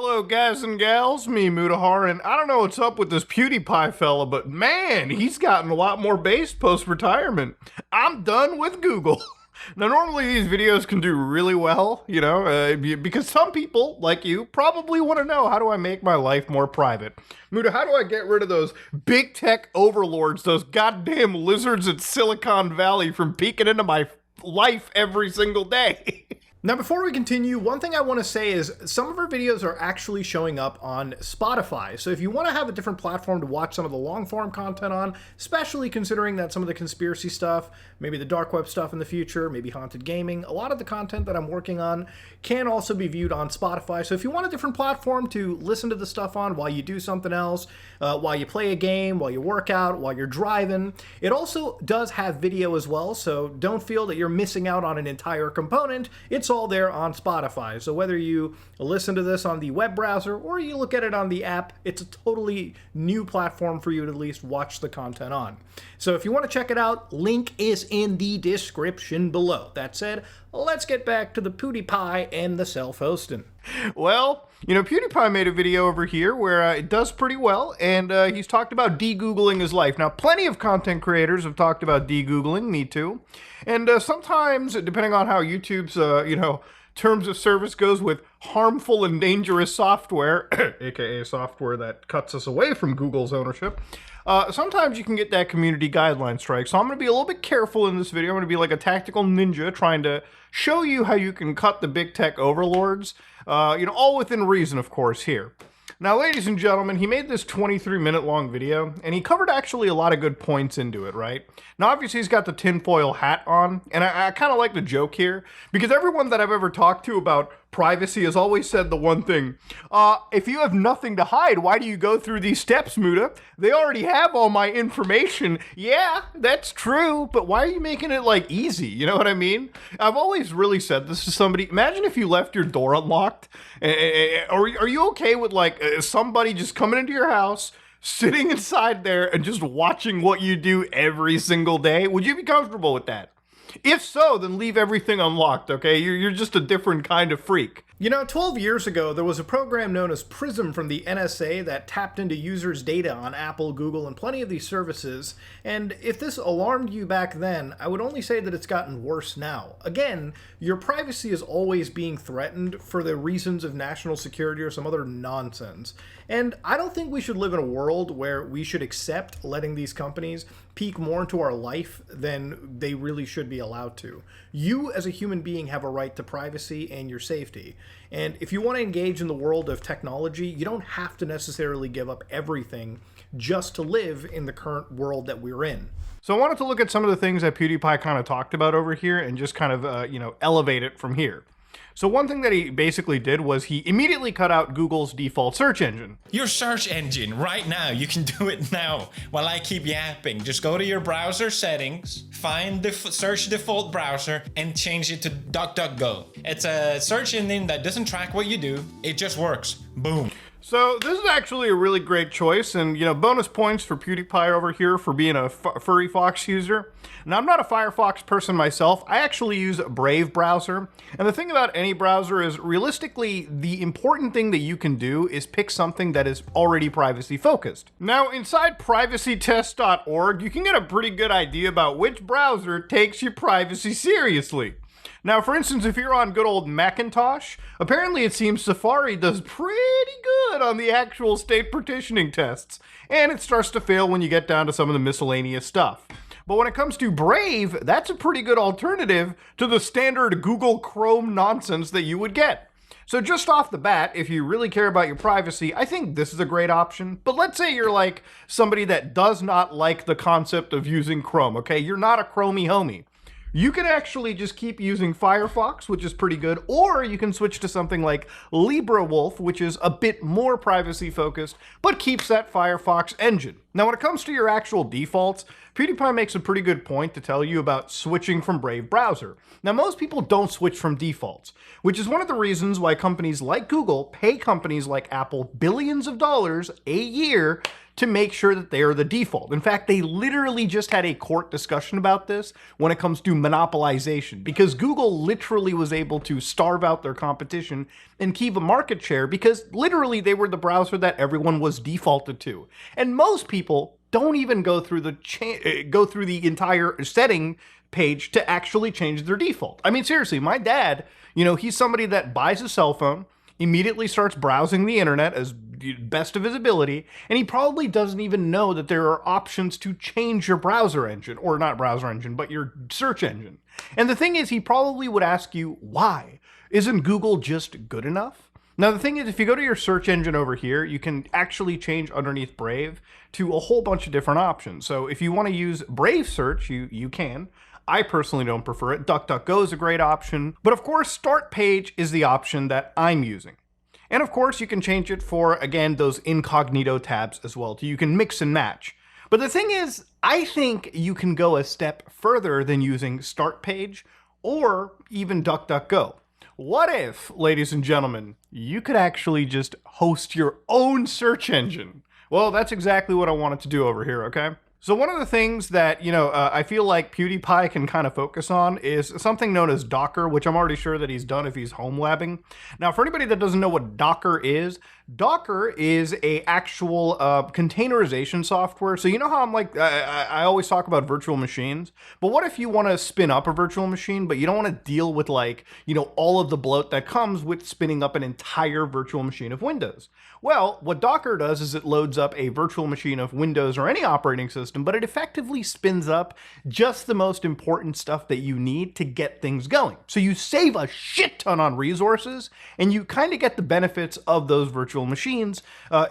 Hello guys and gals, me Mutahar, and I don't know what's up with this PewDiePie fella, but man, he's gotten a lot more bass post-retirement. I'm done with Google. Now normally these videos can do really well, because some people, like you, probably want to know, how do I make my life more private? Muta, how do I get rid of those big tech overlords, those goddamn lizards at Silicon Valley from peeking into my life every single day? Now, before we continue, one thing I want to say is some of our videos are actually showing up on Spotify. So if you want to have a different platform to watch some of the long-form content on, especially considering that some of the conspiracy stuff, maybe the dark web stuff in the future, maybe haunted gaming, a lot of the content that I'm working on can also be viewed on Spotify. So if you want a different platform to listen to the stuff on while you do something else, while you play a game, while you work out, while you're driving, it also does have video as well. So don't feel that you're missing out on an entire component. It's all there on Spotify. So whether you listen to this on the web browser or you look at it on the app, it's a totally new platform for you to at least watch the content on. So if you want to check it out, link is in the description below. That said, let's get back to the PewDiePie and the self-hosting. Well, PewDiePie made a video over here where it does pretty well, and he's talked about de-Googling his life. Now, plenty of content creators have talked about de-Googling, me too. And sometimes, depending on how YouTube's, terms of service goes with harmful and dangerous software, aka software that cuts us away from Google's ownership, sometimes you can get that community guideline strike. So I'm going to be a little bit careful in this video. I'm going to be like a tactical ninja trying to show you how you can cut the big tech overlords, all within reason, of course, here. Now, ladies and gentlemen, he made this 23-minute long video, and he covered actually a lot of good points into it, right? Now, obviously, he's got the tinfoil hat on, and I kind of like the joke here, because everyone that I've ever talked to about privacy has always said the one thing, if you have nothing to hide, why do you go through these steps, Muta? They already have all my information. Yeah, that's true, but why are you making it, easy? You know what I mean? I've always really said this to somebody. Imagine if you left your door unlocked, or are you okay with, somebody just coming into your house, sitting inside there, and just watching what you do every single day? Would you be comfortable with that? If so, then leave everything unlocked, okay? You're just a different kind of freak. 12 years ago, there was a program known as Prism from the NSA that tapped into users' data on Apple, Google, and plenty of these services. And if this alarmed you back then, I would only say that it's gotten worse now. Again, your privacy is always being threatened for the reasons of national security or some other nonsense. And I don't think we should live in a world where we should accept letting these companies peek more into our life than they really should be allowed to. You, as a human being, have a right to privacy and your safety. And if you want to engage in the world of technology, you don't have to necessarily give up everything just to live in the current world that we're in. So I wanted to look at some of the things that PewDiePie kind of talked about over here and just kind of, elevate it from here. So one thing that he basically did was he immediately cut out Google's default search engine. Your search engine right now, you can do it now while I keep yapping. Just go to your browser settings, find the search default browser and change it to DuckDuckGo. It's a search engine that doesn't track what you do. It just works. Boom. So this is actually a really great choice, and bonus points for PewDiePie over here for being a furry fox user. Now, I'm not a Firefox person myself. I actually use a Brave browser, and the thing about any browser is realistically the important thing that you can do is pick something that is already privacy focused. Now, inside privacytest.org, you can get a pretty good idea about which browser takes your privacy seriously. Now, for instance, if you're on good old Macintosh, apparently it seems Safari does pretty good on the actual state partitioning tests, and it starts to fail when you get down to some of the miscellaneous stuff. But when it comes to Brave, that's a pretty good alternative to the standard Google Chrome nonsense that you would get. So just off the bat, if you really care about your privacy, I think this is a great option. But let's say you're like somebody that does not like the concept of using Chrome, okay? You're not a Chromey homie. You can actually just keep using Firefox, which is pretty good, or you can switch to something like LibreWolf, which is a bit more privacy focused, but keeps that Firefox engine. Now, when it comes to your actual defaults, PewDiePie makes a pretty good point to tell you about switching from Brave browser. Now, most people don't switch from defaults, which is one of the reasons why companies like Google pay companies like Apple billions of dollars a year to make sure that they are the default. In fact, they literally just had a court discussion about this when it comes to monopolization, because Google literally was able to starve out their competition and keep a market share because literally they were the browser that everyone was defaulted to. And most people don't even go through the entire setting page to actually change their default. I mean, seriously, my dad, he's somebody that buys a cell phone, immediately starts browsing the internet as best of his ability, and he probably doesn't even know that there are options to change your browser engine, or not browser engine, but your search engine. And the thing is, he probably would ask you, why? Isn't Google just good enough? Now, the thing is, if you go to your search engine over here, you can actually change underneath Brave to a whole bunch of different options. So if you want to use Brave search, you can. I personally don't prefer it. DuckDuckGo is a great option. But of course, Start Page is the option that I'm using. And of course, you can change it for, again, those incognito tabs as well, so you can mix and match. But the thing is, I think you can go a step further than using Start Page or even DuckDuckGo. What if, ladies and gentlemen, you could actually just host your own search engine? Well, that's exactly what I wanted to do over here, okay? So one of the things that, I feel like PewDiePie can kind of focus on is something known as Docker, which I'm already sure that he's done if he's home labbing. Now, for anybody that doesn't know what Docker is a actual containerization software. So you know how I always talk about virtual machines, but what if you want to spin up a virtual machine, but you don't want to deal with all of the bloat that comes with spinning up an entire virtual machine of Windows? Well, what Docker does is it loads up a virtual machine of Windows or any operating system, but it effectively spins up just the most important stuff that you need to get things going. So you save a shit ton on resources, and you kind of get the benefits of those virtual machines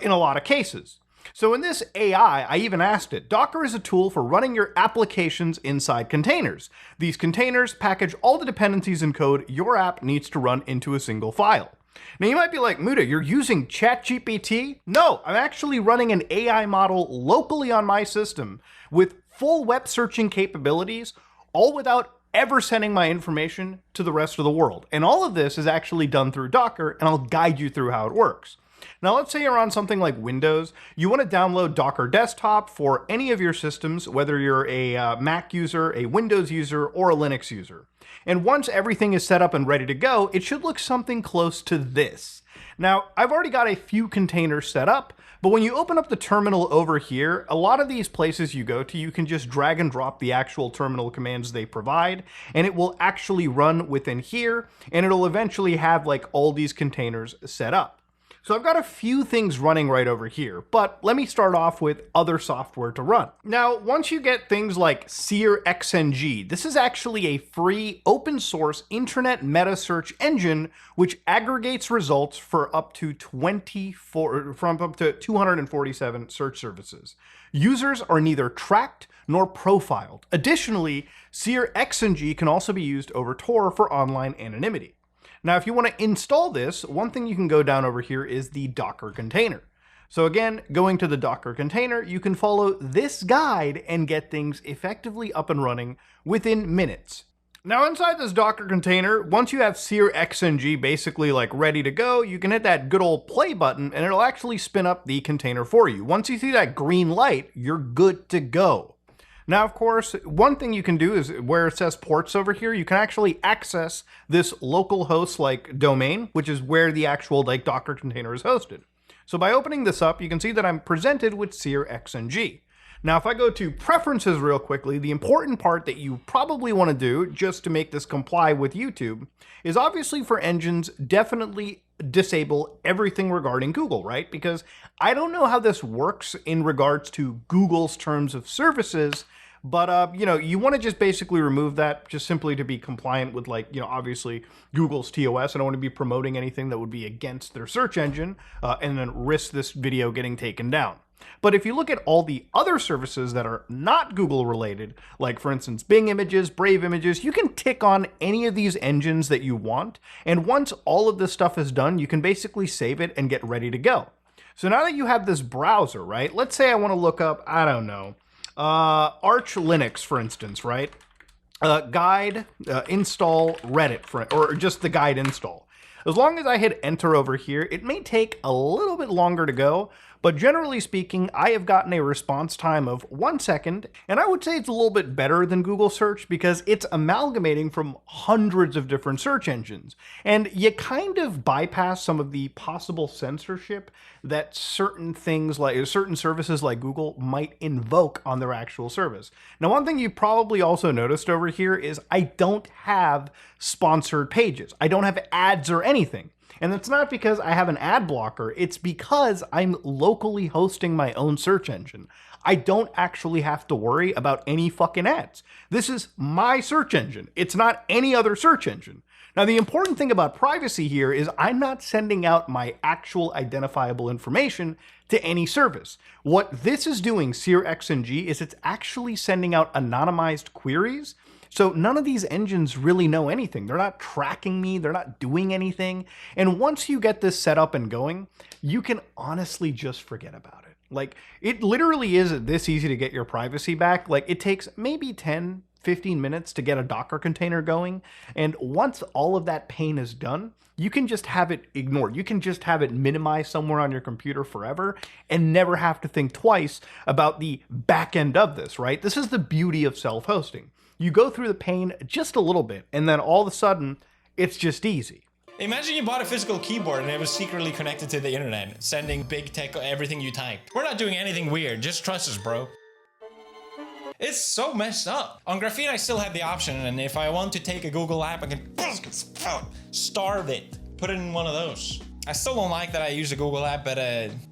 in a lot of cases. So in this AI, I even asked it, Docker is a tool for running your applications inside containers. These containers package all the dependencies and code your app needs to run into a single file. Now you might be like, Muda, you're using ChatGPT? No, I'm actually running an AI model locally on my system with full web searching capabilities, all without ever sending my information to the rest of the world. And all of this is actually done through Docker, and I'll guide you through how it works. Now, let's say you're on something like Windows. You want to download Docker Desktop for any of your systems, whether you're a Mac user, a Windows user, or a Linux user. And once everything is set up and ready to go, it should look something close to this. Now, I've already got a few containers set up, but when you open up the terminal over here, a lot of these places you go to, you can just drag and drop the actual terminal commands they provide, and it will actually run within here, and it'll eventually have all these containers set up. So I've got a few things running right over here, but let me start off with other software to run. Now, once you get things like SeirXNG, this is actually a free open source internet meta search engine which aggregates results for up to 247 search services. Users are neither tracked nor profiled. Additionally, SeirXNG can also be used over Tor for online anonymity. Now, if you want to install this, one thing you can go down over here is the Docker container. So again, going to the Docker container, you can follow this guide and get things effectively up and running within minutes. Now, inside this Docker container, once you have SeirXNG basically ready to go, you can hit that good old play button and it'll actually spin up the container for you. Once you see that green light, you're good to go. Now, of course, one thing you can do is where it says ports over here, you can actually access this localhost domain, which is where the actual Docker container is hosted. So by opening this up, you can see that I'm presented with SeirXNG. Now, if I go to preferences real quickly, the important part that you probably want to do just to make this comply with YouTube is obviously for engines, definitely disable everything regarding Google, right? Because I don't know how this works in regards to Google's terms of services, but you want to just basically remove that just simply to be compliant with obviously Google's TOS. I don't want to be promoting anything that would be against their search engine and then risk this video getting taken down. But if you look at all the other services that are not Google related, like for instance, Bing Images, Brave Images, you can tick on any of these engines that you want. And once all of this stuff is done, you can basically save it and get ready to go. So now that you have this browser, right? Let's say I want to look up, I don't know, Arch Linux, for instance, right? Guide install Reddit, or just the guide install. As long as I hit enter over here, it may take a little bit longer to go, but generally speaking, I have gotten a response time of 1 second, and I would say it's a little bit better than Google search because it's amalgamating from hundreds of different search engines. And you kind of bypass some of the possible censorship that certain things like certain services like Google might invoke on their actual service. Now, one thing you probably also noticed over here is I don't have sponsored pages. I don't have ads or anything. And it's not because I have an ad blocker, it's because I'm locally hosting my own search engine. I don't actually have to worry about any fucking ads. This is my search engine. It's not any other search engine. Now, the important thing about privacy here is I'm not sending out my actual identifiable information to any service. What this is doing, SeirXNG, is it's actually sending out anonymized queries. So none of these engines really know anything. They're not tracking me. They're not doing anything. And once you get this set up and going, you can honestly just forget about it. Like, it literally is this easy to get your privacy back. Like, it takes maybe 10, 15 minutes to get a Docker container going. And once all of that pain is done, you can just have it ignored. You can just have it minimized somewhere on your computer forever and never have to think twice about the back end of this, right? This is the beauty of self-hosting. You go through the pain just a little bit, and then all of a sudden, it's just easy. Imagine you bought a physical keyboard and it was secretly connected to the internet, sending big tech everything you type. We're not doing anything weird, just trust us, bro. It's so messed up. On Graphene, I still have the option, and if I want to take a Google app, I can starve it, put it in one of those. I still don't like that I use a Google app, but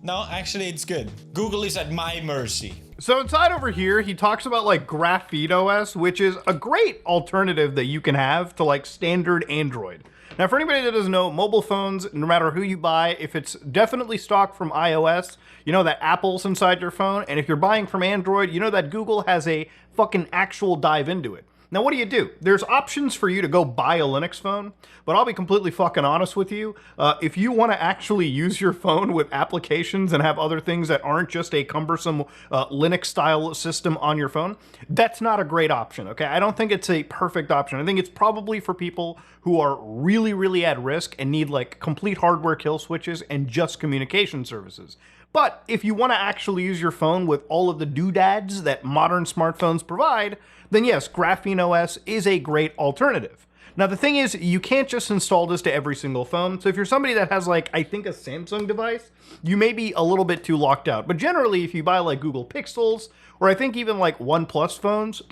no, actually it's good. Google is at my mercy. So inside over here, he talks about like Graphene OS, which is a great alternative that you can have to like standard Android. Now, for anybody that doesn't know, mobile phones, no matter who you buy, if it's definitely stocked from iOS, you know that Apple's inside your phone. And if you're buying from Android, you know that Google has a fucking actual dive into it. Now, what do? There's options for you to go buy a Linux phone, but I'll be completely fucking honest with you. If you want to actually use your phone with applications and have other things that aren't just a cumbersome Linux-style system on your phone, that's not a great option, okay? I don't think it's a perfect option. I think it's probably for people who are really, really at risk and need like complete hardware kill switches and just communication services. But if you want to actually use your phone with all of the doodads that modern smartphones provide, then yes, Graphene OS is a great alternative. Now, the thing is, you can't just install this to every single phone. So if you're somebody that has like, I think a Samsung device, you may be a little bit too locked out. But generally, if you buy like Google Pixels, or I think even like OnePlus phones,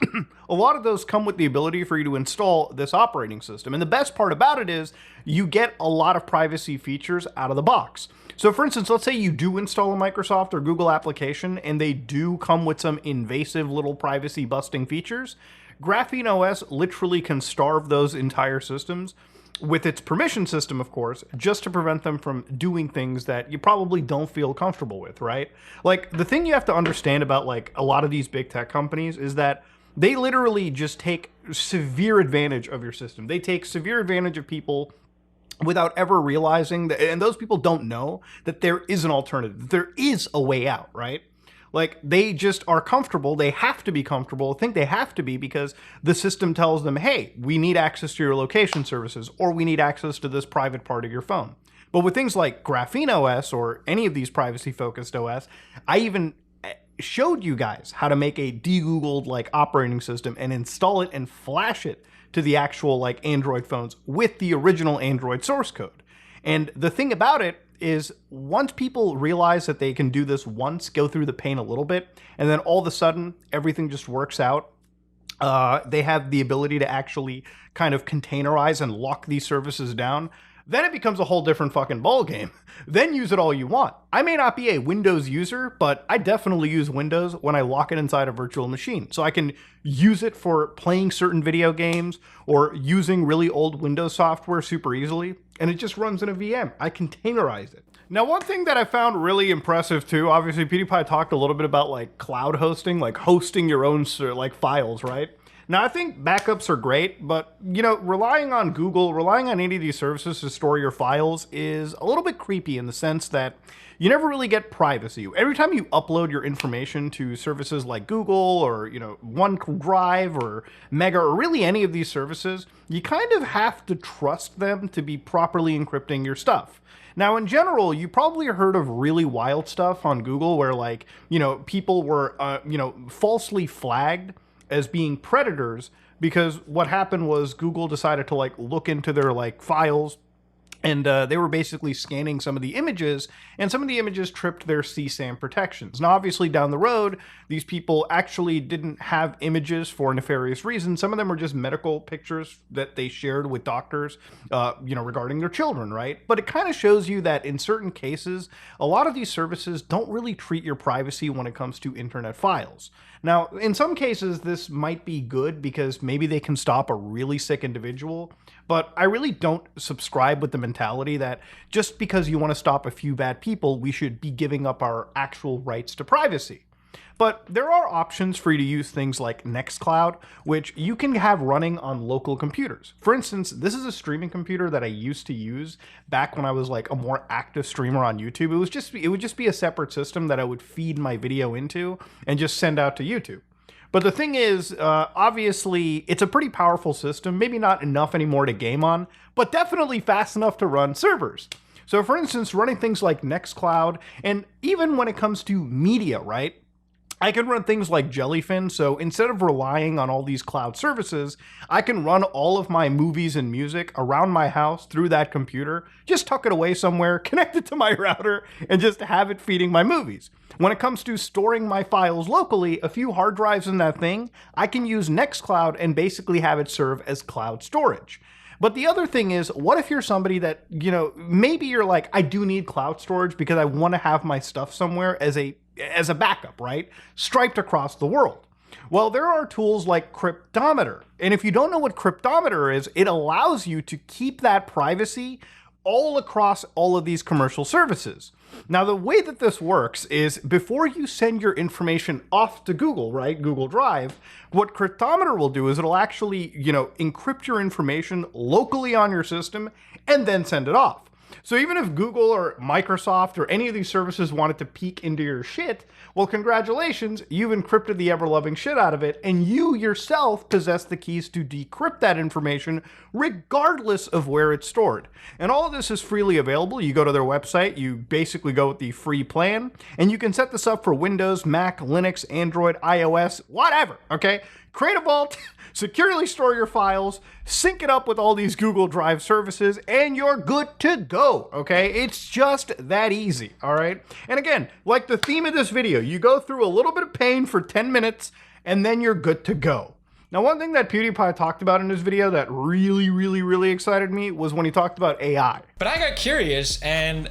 a lot of those come with the ability for you to install this operating system. And the best part about it is you get a lot of privacy features out of the box. So for instance, let's say you do install a Microsoft or Google application and they do come with some invasive little privacy busting features. Graphene OS literally can starve those entire systems with its permission system, of course, just to prevent them from doing things that you probably don't feel comfortable with, right? Like, the thing you have to understand about like a lot of these big tech companies is that they literally just take severe advantage of your system. They take severe advantage of people without ever realizing that, and those people don't know that there is an alternative. There is a way out, right? Like, they just are comfortable. They have to be comfortable. I think they have to be because the system tells them, hey, we need access to your location services, or we need access to this private part of your phone. But with things like Graphene OS or any of these privacy-focused OS, I even showed you guys how to make a de-Googled like operating system and install it and flash it to the actual like Android phones with the original Android source code. And the thing about it is once people realize that they can do this once, go through the pain a little bit, and then all of a sudden everything just works out, they have the ability to actually kind of containerize and lock these services down, then it becomes a whole different fucking ballgame. Then use it all you want. I may not be a Windows user, but I definitely use Windows when I lock it inside a virtual machine. So I can use it for playing certain video games or using really old Windows software super easily, and it just runs in a VM. I containerize it. Now, one thing that I found really impressive too, obviously PewDiePie talked a little bit about like cloud hosting, like hosting your own like files, right? Now, I think backups are great, but, relying on Google, relying on any of these services to store your files is a little bit creepy in the sense that you never really get privacy. Every time you upload your information to services like Google or, OneDrive or Mega or really any of these services, you kind of have to trust them to be properly encrypting your stuff. Now, in general, you probably heard of really wild stuff on Google where, people were, falsely flagged as being predators because what happened was Google decided to look into their files, and they were basically scanning some of the images, and some of the images tripped their CSAM protections. Now, obviously, down the road, these people actually didn't have images for nefarious reasons. Some of them were just medical pictures that they shared with doctors, regarding their children, right? But it kind of shows you that in certain cases, a lot of these services don't really treat your privacy when it comes to internet files. Now, in some cases, this might be good because maybe they can stop a really sick individual, but I really don't subscribe with the mentality that just because you want to stop a few bad people, we should be giving up our actual rights to privacy. But there are options for you to use things like NexCloud, which you can have running on local computers. For instance, this is a streaming computer that I used to use back when I was a more active streamer on YouTube. It would just be a separate system that I would feed my video into and just send out to YouTube. But the thing is, obviously, it's a pretty powerful system, maybe not enough anymore to game on, but definitely fast enough to run servers. So for instance, running things like NexCloud, and even when it comes to media, right? I can run things like Jellyfin, so instead of relying on all these cloud services, I can run all of my movies and music around my house through that computer, just tuck it away somewhere, connect it to my router, and just have it feeding my movies. When it comes to storing my files locally, a few hard drives in that thing, I can use NexCloud and basically have it serve as cloud storage. But the other thing is, what if you're somebody that, maybe you're like, I do need cloud storage because I want to have my stuff somewhere as a backup, right? Striped across the world. Well, there are tools like Cryptoter. And if you don't know what Cryptoter is, it allows you to keep that privacy all across all of these commercial services. Now, the way that this works is before you send your information off to Google, right, Google Drive, what Cryptoter will do is it'll actually, encrypt your information locally on your system and then send it off. So even if Google or Microsoft or any of these services wanted to peek into your shit, well, congratulations, you've encrypted the ever-loving shit out of it, and you yourself possess the keys to decrypt that information regardless of where it's stored. And all of this is freely available. You go to their website, you basically go with the free plan, and you can set this up for Windows, Mac, Linux, Android, iOS, whatever, okay? Create a vault, securely store your files, sync it up with all these Google Drive services, and you're good to go, okay? It's just that easy, all right? And again, like the theme of this video, you go through a little bit of pain for 10 minutes, and then you're good to go. Now, one thing that PewDiePie talked about in his video that really excited me was when he talked about AI. But I got curious and,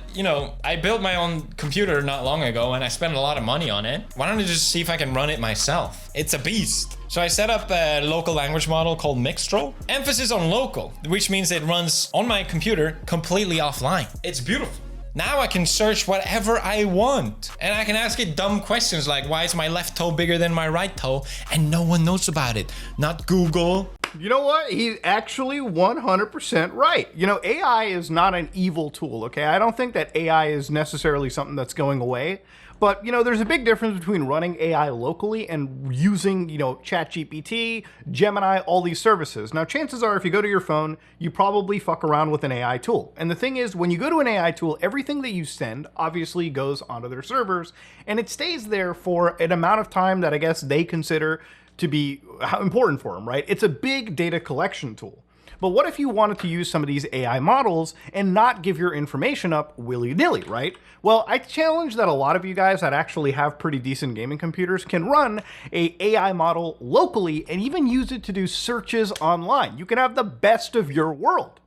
I built my own computer not long ago and I spent a lot of money on it. Why don't I just see if I can run it myself? It's a beast. So I set up a local language model called Mixtral. Emphasis on local, which means it runs on my computer completely offline. It's beautiful. Now I can search whatever I want. And I can ask it dumb questions like, why is my left toe bigger than my right toe? And no one knows about it. Not Google. You know what? He's actually 100% right. AI is not an evil tool, okay? I don't think that AI is necessarily something that's going away. But, there's a big difference between running AI locally and using, ChatGPT, Gemini, all these services. Now, chances are if you go to your phone, you probably fuck around with an AI tool. And the thing is, when you go to an AI tool, everything that you send obviously goes onto their servers, and it stays there for an amount of time that I guess they consider to be important for them, right? It's a big data collection tool. But what if you wanted to use some of these AI models and not give your information up willy-nilly, right? Well, I challenge that a lot of you guys that actually have pretty decent gaming computers can run a AI model locally and even use it to do searches online. You can have the best of your world.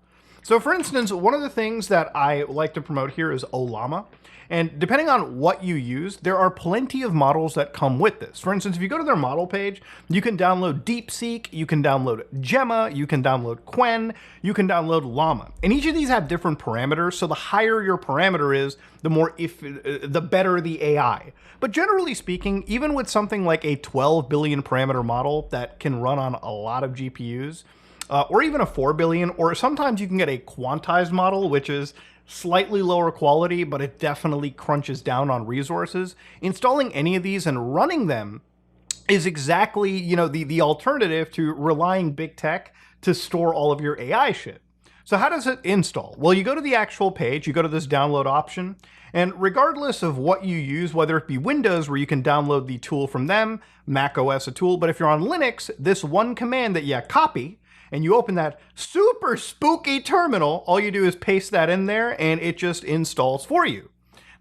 So for instance, one of the things that I like to promote here is Olama. And depending on what you use, there are plenty of models that come with this. For instance, if you go to their model page, you can download DeepSeek, you can download Gemma, you can download Quen, you can download Llama. And each of these have different parameters, so the higher your parameter is, the better the AI. But generally speaking, even with something like a 12 billion parameter model that can run on a lot of GPUs, or even a 4 billion, or sometimes you can get a quantized model, which is slightly lower quality, but it definitely crunches down on resources. Installing any of these and running them is exactly, you know, the alternative to relying big tech to store all of your AI shit. So how does it install? Well, you go to the actual page, you go to this download option, and regardless of what you use, whether it be Windows, where you can download the tool from them, Mac OS a tool, but if you're on Linux, this one command that you copy, and you open that super spooky terminal, all you do is paste that in there and it just installs for you.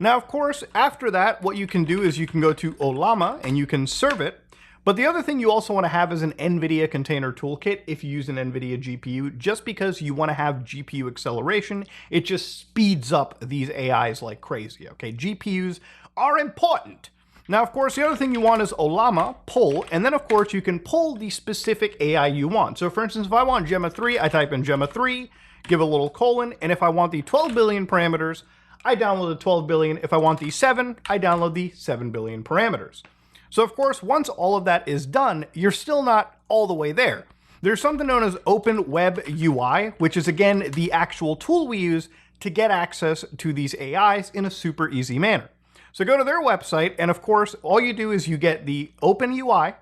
Now, of course, after that, what you can do is you can go to Olama and you can serve it. But the other thing you also want to have is an NVIDIA container toolkit if you use an NVIDIA GPU, just because you want to have GPU acceleration. It just speeds up these AIs like crazy, okay? GPUs are important. Now, of course, the other thing you want is Olama, pull, and then, of course, you can pull the specific AI you want. So, for instance, if I want Gemma 3, I type in Gemma 3, give a little colon, and if I want the 12 billion parameters, I download the 12 billion. If I want the 7, I download the 7 billion parameters. So, of course, once all of that is done, you're still not all the way there. There's something known as Open Web UI, which is, again, the actual tool we use to get access to these AIs in a super easy manner. So go to their website, and of course, all you do is you get the Open UI.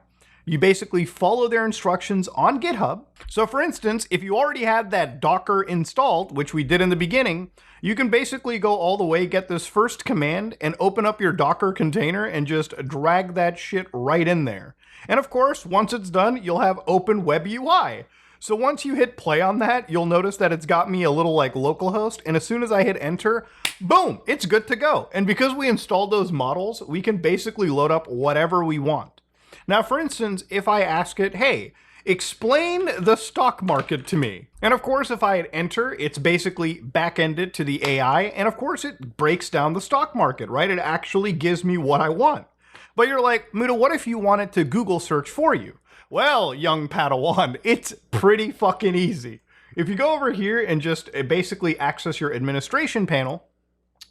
You basically follow their instructions on GitHub. So for instance, if you already had that Docker installed, which we did in the beginning, you can basically go all the way, get this first command, and open up your Docker container and just drag that shit right in there. And of course, once it's done, you'll have Open Web UI. So once you hit play on that, you'll notice that it's got me a little like localhost, and as soon as I hit enter, boom, it's good to go. And because we installed those models, we can basically load up whatever we want. Now, for instance, if I ask it, hey, explain the stock market to me. And of course, if I hit enter, it's basically back-ended to the AI, and of course it breaks down the stock market, right? It actually gives me what I want. But you're like, Muda, what if you want it to Google search for you? Well, young Padawan, it's pretty fucking easy. If you go over here and just basically access your administration panel,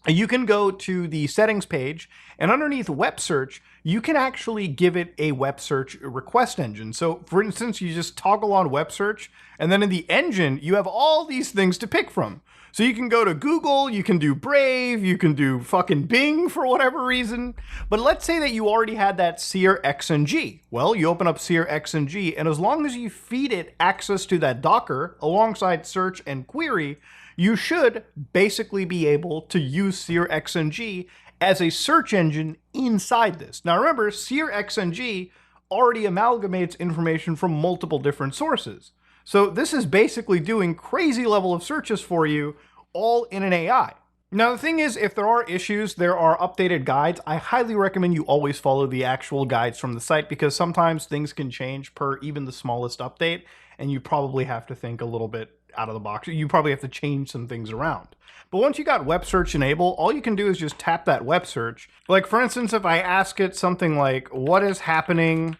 you can go to the settings page, and underneath web search, you can actually give it a web search request engine. So for instance, you just toggle on web search, and then in the engine, you have all these things to pick from. So you can go to Google, you can do Brave, you can do fucking Bing for whatever reason. But let's say that you already had that SeirXNG. Well, you open up SeirXNG, and as long as you feed it access to that Docker alongside search and query, you should basically be able to use SeirXNG as a search engine inside this. Now remember, SeirXNG already amalgamates information from multiple different sources. So this is basically doing crazy level of searches for you, all in an AI. Now the thing is, if there are issues, there are updated guides. I highly recommend you always follow the actual guides from the site, because sometimes things can change per even the smallest update, and you probably have to think a little bit out of the box. You probably have to change some things around. But once you got web search enabled, all you can do is just tap that web search. Like for instance, if I ask it something like, what is happening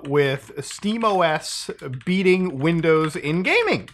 with SteamOS beating Windows in gaming?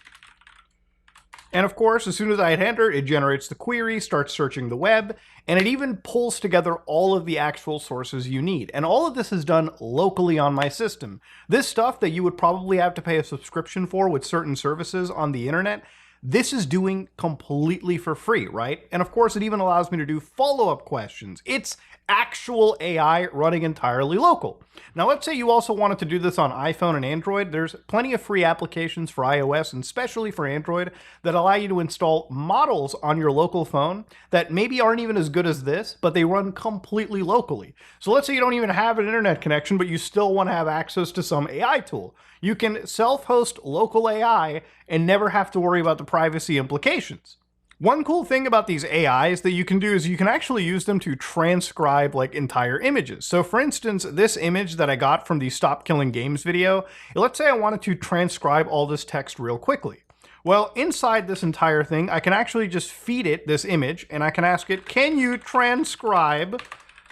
And of course, as soon as I hit enter, it generates the query, starts searching the web, and it even pulls together all of the actual sources you need. And all of this is done locally on my system. This stuff that you would probably have to pay a subscription for with certain services on the internet, this is doing completely for free, right? And of course, it even allows me to do follow-up questions. It's actual AI running entirely local. Now, let's say you also wanted to do this on iPhone and Android. There's plenty of free applications for iOS and especially for Android that allow you to install models on your local phone that maybe aren't even as good as this, but they run completely locally. So let's say you don't even have an internet connection, but you still want to have access to some AI tool. You can self-host local AI and never have to worry about the privacy implications. One cool thing about these AIs that you can do is you can actually use them to transcribe like entire images. So for instance, this image that I got from the Stop Killing Games video, let's say I wanted to transcribe all this text real quickly. Well, inside this entire thing, I can actually just feed it this image, and I can ask it, can you transcribe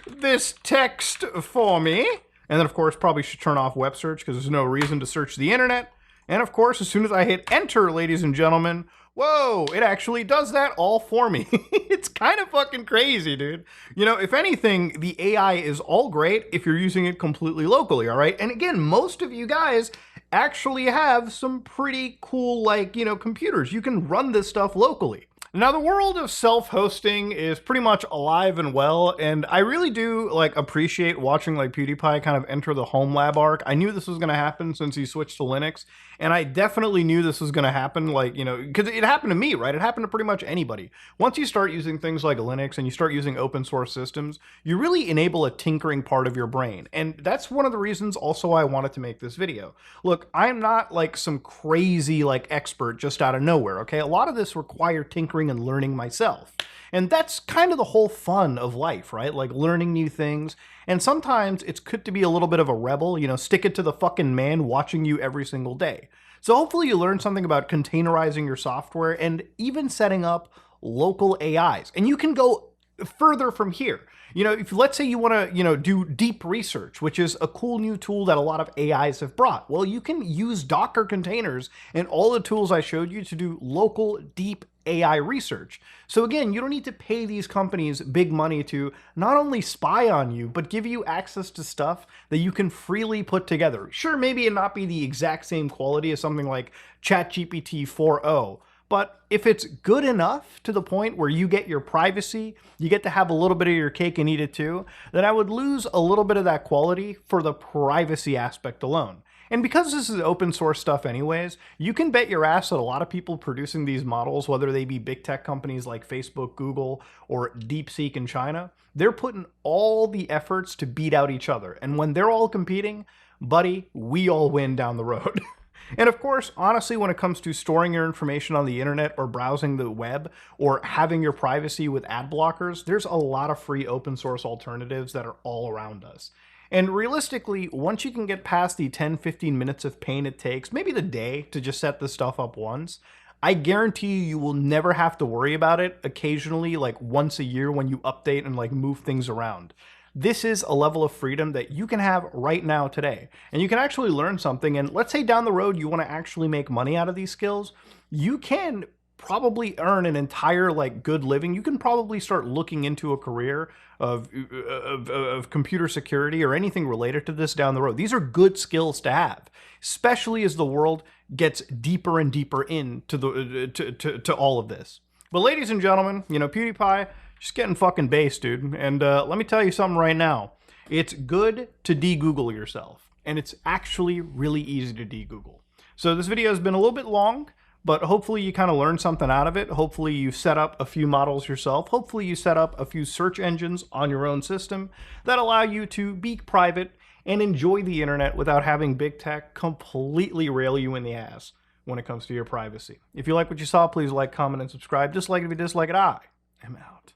this text for me? And then, of course, probably should turn off web search because there's no reason to search the internet. And of course, as soon as I hit enter, ladies and gentlemen, whoa, it actually does that all for me. It's kind of fucking crazy, dude. You know, if anything, the AI is all great if you're using it completely locally, all right? And again, most of you guys actually have some pretty cool, like, you know, computers. You can run this stuff locally. Now, the world of self-hosting is pretty much alive and well, and I really do, like, appreciate watching, like, PewDiePie kind of enter the home lab arc. I knew this was going to happen since he switched to Linux, and I definitely knew this was going to happen, like, you know, because it happened to me, right? It happened to pretty much anybody. Once you start using things like Linux and you start using open source systems, you really enable a tinkering part of your brain, and that's one of the reasons also I wanted to make this video. Look, I'm not, like, some crazy, like, expert just out of nowhere, okay? A lot of this required tinkering and learning myself. And that's kind of the whole fun of life, right? Like learning new things. And sometimes it's good to be a little bit of a rebel, you know, stick it to the fucking man watching you every single day. So hopefully you learn something about containerizing your software and even setting up local AIs. And you can go further from here. You know, if let's say you want to, you know, do deep research, which is a cool new tool that a lot of AIs have brought. Well, you can use Docker containers and all the tools I showed you to do local deep AI research. So again, you don't need to pay these companies big money to not only spy on you, but give you access to stuff that you can freely put together. Sure, maybe it not be the exact same quality as something like ChatGPT 4.0, but if it's good enough to the point where you get your privacy, you get to have a little bit of your cake and eat it too, then I would lose a little bit of that quality for the privacy aspect alone. And because this is open source stuff anyways, you can bet your ass that a lot of people producing these models, whether they be big tech companies like Facebook, Google, or DeepSeek in China, they're putting all the efforts to beat out each other. And when they're all competing, buddy, we all win down the road. And of course, honestly, when it comes to storing your information on the internet or browsing the web or having your privacy with ad blockers, there's a lot of free open source alternatives that are all around us. And realistically, once you can get past the 10-15 minutes of pain it takes, maybe the day, to just set this stuff up once, I guarantee you will never have to worry about it occasionally, like once a year when you update and like move things around. This is a level of freedom that you can have right now today. And you can actually learn something. And let's say down the road you want to actually make money out of these skills, you can probably earn an entire like good living. You can probably start looking into a career of computer security or anything related to this down the road. These are good skills to have, especially as the world gets deeper and deeper into the to all of this. But ladies and gentlemen, you know, PewDiePie just getting fucking based, dude. And let me tell you something right now. It's good to de-Google yourself, and it's actually really easy to de-Google. So this video has been a little bit long, but hopefully you kind of learned something out of it. Hopefully you set up a few models yourself. Hopefully you set up a few search engines on your own system that allow you to be private and enjoy the internet without having big tech completely rail you in the ass when it comes to your privacy. If you like what you saw, please like, comment, and subscribe. Dislike it if you dislike it. I am out.